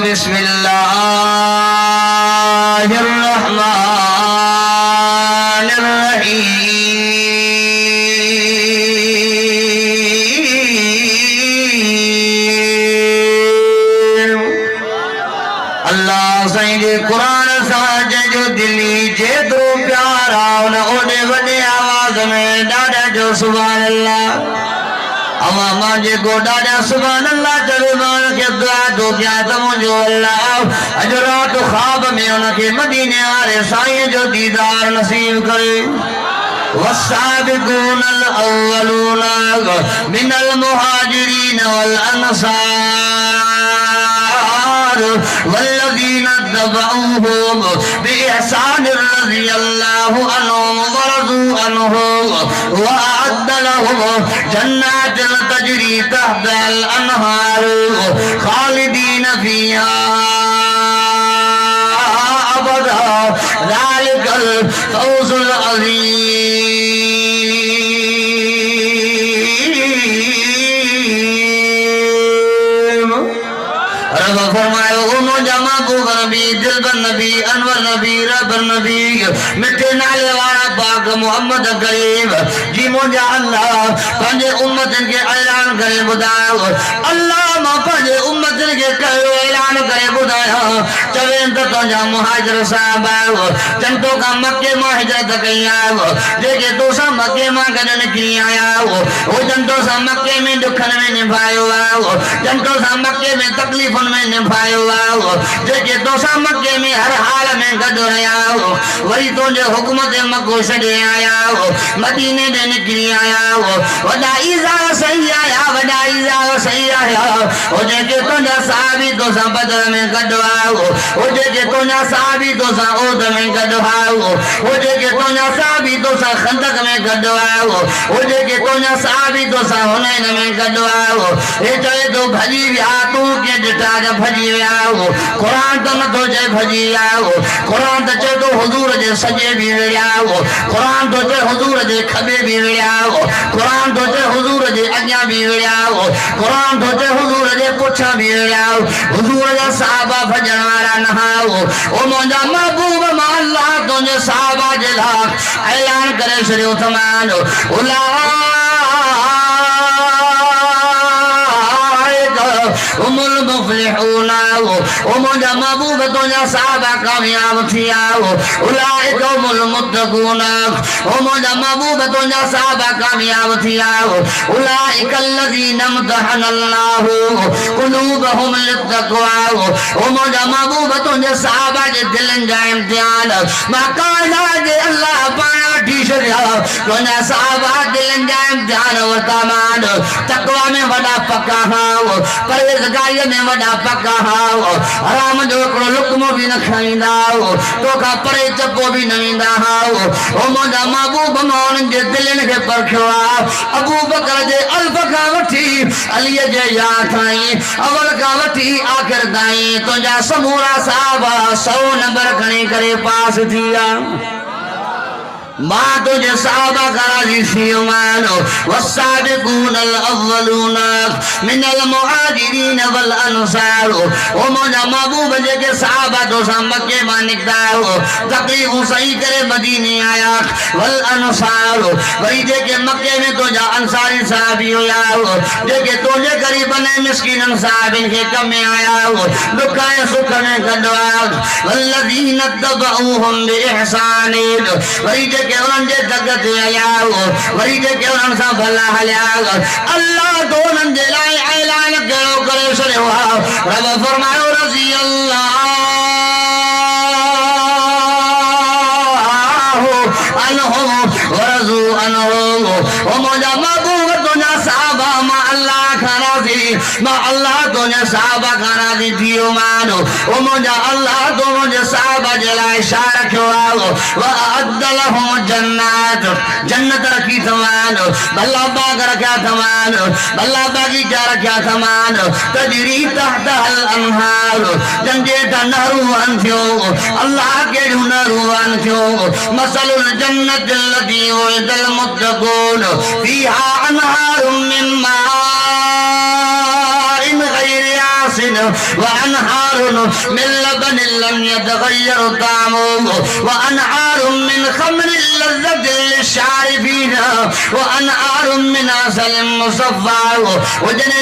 بسم الله الرحمن الرحيم اللہ سائیں قرآن ساج جو دلی جیترو پیارا ان اوڈے وڈے آواز میں ڈاڈا جو سبحان اللہ اما جے کو ڈاڈا سبحان اللہ چلے مان کے دعا دو کیا تمجھو اللہ اجرات خواب میں ان کے مدینے آرے سائیں جو دیدار نصیب کرے والسابقون الاولون من المهاجرين والانصار والذين اتبعوهم بإحسان رضي الله عنهم ورضوا عنه وأعد لهم جنات تجري تحت الأنهار خالدين فيها أبدا ذلك الفوز العظيم رب فرمائے انو جمع بوغ نبی دلبر نبی انور نبی رب نبی مٹھے نالے والا پاک محمد کریم جی مجھا اللہ پنجے امتن کے اعلان کرے بدایا اللہ ما پنجے امتن کے کہو اعلان کرے بدایا چوین تو تنجا مہاجر صاحب آئے جنتوں کا مکہ ماں ہجرت کہیں آئے دیکھے تو سا مکہ ماں کرنے نکلی آیا وہ جنتوں سا مکہ میں دکھن میں نبھائے آئے جنتوں سا مکہ میں تکلیفن میں نبھائے آئے دیکھے تو سا مکہ میں ہر حال میں گد رہا وہی تو جو حکومت مکہ سڑے آیا مدینے دے نکلی آیا وڈا ایزا صحیح آیا وڈا ایزا صحیح آیا وہ دیکھے تو جا صحابی تو سا بدر میں گد آیا وہ دیکھے تو جا صحابی تو سا عود میں گد آیا وہ دیکھے تو جا صحابی تو سا خندق میں گد آیا وہ دیکھے تو جا صحابی تو سا حنین میں گد آیا اے چاہے تو بھجی ویا تو کے ڈٹا جا بھجی ویا قرآن تو نہ تو جے بھجی آیا قرآن تو چاہے تو حضور جے سجے بھی ویا قرآن تو چاہے حضور جے کھبے بھی ویا قرآن تو چاہے حضور جے اگیاں بھی ویا قرآن تو چاہے حضور جے پچھا بھی ویا حضور جا صحابہ بھجن وارا نہاؤ او منجا محبوب ما اللہ تجھے صحابہ جے لاکھ اعلان کرے شریو تمان هم المفلحون ومجا محبوب تجھا صحابہ کامیاب تھیا اولئک هم المتقون ومجا محبوب تجھا صحابہ کامیاب تھیا اولئک الذین امتحن اللہ قلوبهم للتقوى ومجا محبوب تجھا صحابہ جے دلن جا امتحان مقالا جے اللہ پایا ٹیشریا تجھا صحابہ دلن جا امتحان ورتامان تقوی میں وڈا پکا ہاں پرہیزگاری میں وڈا پکا ہاں حرام جو کڑو لقمو بھی نہ کھائیندہ تو کا پرے چپو بھی نویندہ ہاں او مجھا محبوب مون جے دلن کے پرکھوا ابو بکر جے الف کا وٹھی علی جے یا تھائیں اول کا وٹھی آخر دائیں تو جا سمورا صحابہ 100 نمبر کھنے کرے پاس تھیا ما تجھے صحابہ کا راضی سیمان والسابقون الاولون من المہاجرین والانصار او مجھا محبوب جے کے صحابہ تو سا مکے مانکتا تقریب صحیح کرے مدینی آیا والانصار وہی جے کے مکے میں تو جا انصاری صحابی ہویا جے کے تو جے قریباً مسکین صحابین کے کم میں آیا دکھائے سکھنے کدوا والذین اتبعوهم بإحسان وہی جے کہ انہوں نے جگت آیا وہی جے کہ انہوں نے بھلا حلیا اللہ دونوں جلائے اعلان کرو کرے سنے ہوا رب فرمائے رضی اللہ عنہم ورضو عنہم ومجا محبوب تجھا صحابہ ما اللہ کھانا دی ما اللہ تجھا صحابہ کھانا دی دیو مانو ومجا اللہ تو مجھے صحابہ جلائے شارک ہوا وَأَعَدَّ لَهُمْ جَنَّاتُ جنت رکھی تمان بلہ باغ رکھا تمان بلہ باغیچہ رکھا تمان تجری تحت الانہار جنجیتا نہروان تھیو اللہ کے نہروان تھیو مثل الجنت التي وعد المتقون فيها انهار من ماء غير عسل وأنهار من لبن لم يتغير طعمه وأنهار من خمر لذة للشاربين وأنهار من عسل مصفى وجنة